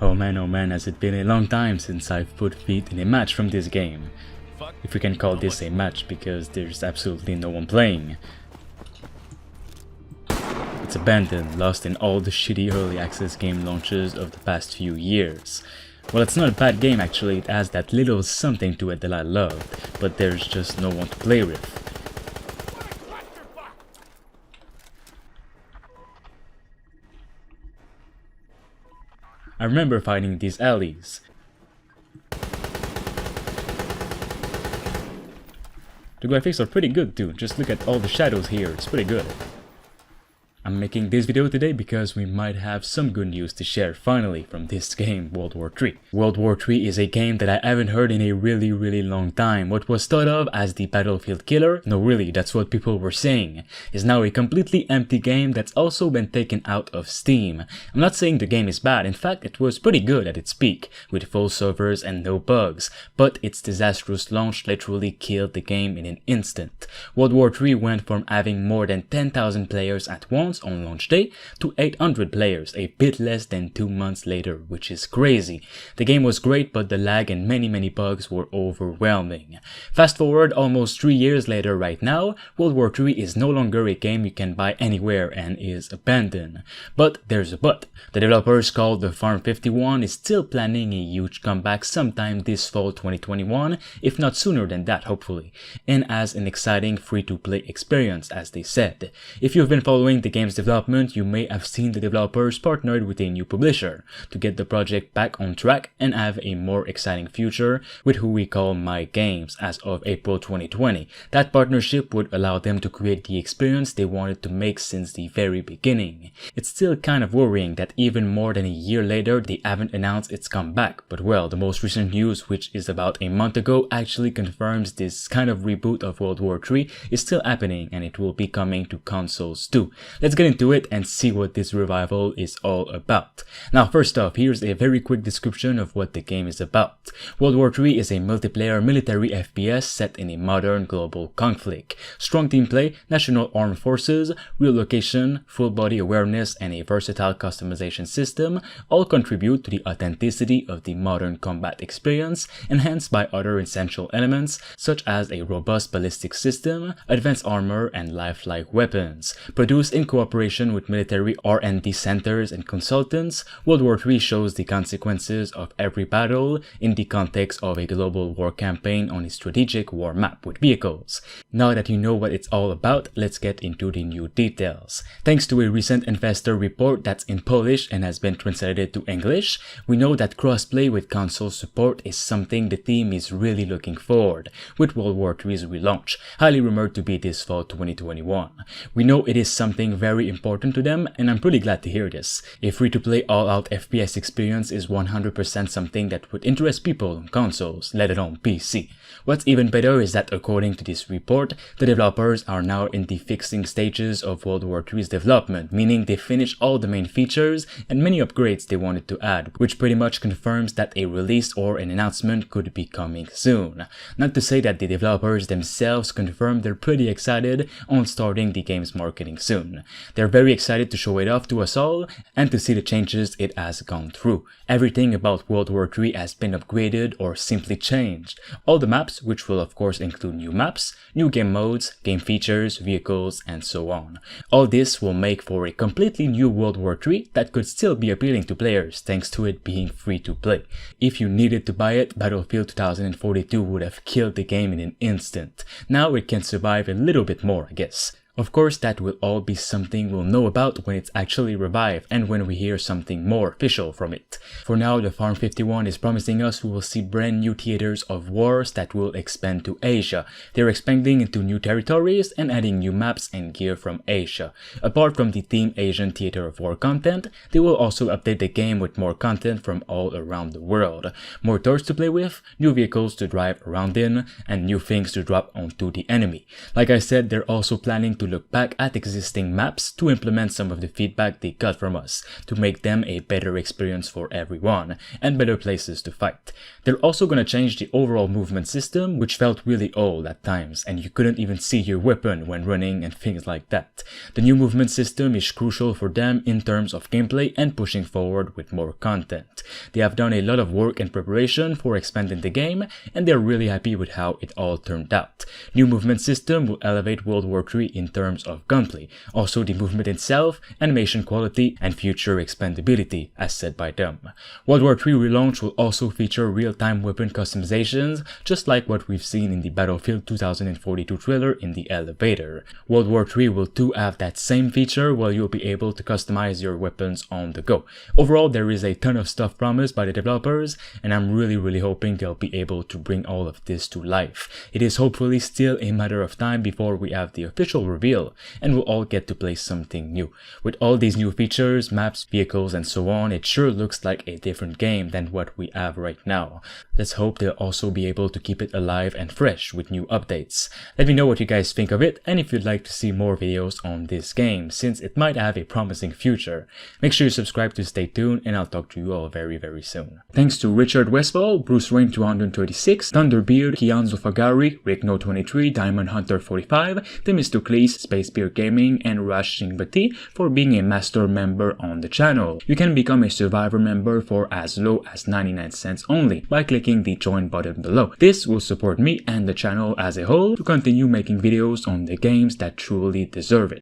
Oh man, has it been a long time since I've put feet in a match from this game. If we can call this a match, because there's absolutely no one playing. It's abandoned, lost in all the shitty early access game launches of the past few years. Well, it's not a bad game actually, it has that little something to it that I loved, but there's just no one to play with. I remember finding these alleys. The graphics are pretty good too, just look at all the shadows here, it's pretty good. I'm making this video today because we might have some good news to share finally from this game, World War III. World War III is a game that I haven't heard in a really long time. What was thought of as the battlefield killer, no really, that's what people were saying, is now a completely empty game that's also been taken out of Steam. I'm not saying the game is bad, in fact it was pretty good at its peak, with full servers and no bugs, but its disastrous launch literally killed the game in an instant. World War III went from having more than 10,000 players at once on launch day to 800 players a bit less than 2 months later, which is crazy. The game was great, but the lag and many bugs were overwhelming. Fast forward almost 3 years later right now, World War III is no longer a game you can buy anywhere and is abandoned. But there's a but. The developers called the Farm 51 is still planning a huge comeback sometime this fall 2021, if not sooner than that hopefully, and as an exciting free-to-play experience as they said. If you've been following the game's development, you may have seen the developers partnered with a new publisher to get the project back on track and have a more exciting future with who we call My Games as of April 2020. That partnership would allow them to create the experience they wanted to make since the very beginning. It's still kind of worrying that even more than a year later they haven't announced its comeback, but well, the most recent news, which is about a month ago, actually confirms this kind of reboot of World War III is still happening and it will be coming to consoles too. Let's get into it and see what this revival is all about. Now first off, here's a very quick description of what the game is about. World War III is a multiplayer military FPS set in a modern global conflict. Strong team play, national armed forces, real location, full body awareness, and a versatile customization system all contribute to the authenticity of the modern combat experience, enhanced by other essential elements such as a robust ballistic system, advanced armor, and lifelike weapons. Produced in cooperation with military R&D centers and consultants, World War III shows the consequences of every battle in the context of a global war campaign on a strategic war map with vehicles. Now that you know what it's all about, let's get into the new details. Thanks to a recent investor report that's in Polish and has been translated to English, we know that crossplay with console support is something the team is really looking forward with World War III's relaunch, highly rumored to be this fall 2021. We know it is something very important to them, and I'm pretty glad to hear this. A free-to-play all-out FPS experience is 100% something that would interest people on consoles, let alone PC. What's even better is that according to this report, the developers are now in the fixing stages of World War III's development, meaning they finished all the main features and many upgrades they wanted to add, which pretty much confirms that a release or an announcement could be coming soon. Not to say that the developers themselves confirmed they're pretty excited on starting the game's marketing soon. They're very excited to show it off to us all and to see the changes it has gone through. Everything about World War III has been upgraded or simply changed. All the maps, which will of course include new maps, new game modes, game features, vehicles, and so on. All this will make for a completely new World War III that could still be appealing to players thanks to it being free to play. If you needed to buy it, Battlefield 2042 would have killed the game in an instant. Now it can survive a little bit more, I guess. Of course, that will all be something we'll know about when it's actually revived and when we hear something more official from it. For now, the Farm 51 is promising us we will see brand new theaters of wars that will expand to Asia. They're expanding into new territories and adding new maps and gear from Asia. Apart from the Team Asian Theater of War content, they will also update the game with more content from all around the world. More tours to play with, new vehicles to drive around in, and new things to drop onto the enemy. Like I said, they're also planning to to look back at existing maps to implement some of the feedback they got from us to make them a better experience for everyone and better places to fight. They're also going to change the overall movement system, which felt really old at times and you couldn't even see your weapon when running and things like that. The new movement system is crucial for them in terms of gameplay and pushing forward with more content. They have done a lot of work and preparation for expanding the game and they're really happy with how it all turned out. New movement system will elevate World War III in terms of gunplay, also the movement itself, animation quality, and future expandability, as said by them. World War III relaunch will also feature real-time weapon customizations, just like what we've seen in the Battlefield 2042 trailer in the elevator. World War III will too have that same feature where you'll be able to customize your weapons on the go. Overall, there is a ton of stuff promised by the developers, and I'm really hoping they'll be able to bring all of this to life. It is hopefully still a matter of time before we have the official reveal, and we'll all get to play something new. With all these new features, maps, vehicles, and so on, it sure looks like a different game than what we have right now. Let's hope they'll also be able to keep it alive and fresh with new updates. Let me know what you guys think of it, and if you'd like to see more videos on this game, since it might have a promising future. Make sure you subscribe to stay tuned, and I'll talk to you all very soon. Thanks to Richard Westfall, Bruce Rain 236, Thunderbeard, Kianzo Fagari, Rickno23, Diamond Hunter 45, Themistocles, Space Beer Gaming, and Rash Singbati for being a master member on the channel. You can become a survivor member for as low as 99 cents only by clicking the join button below. This will support me and the channel as a whole to continue making videos on the games that truly deserve it.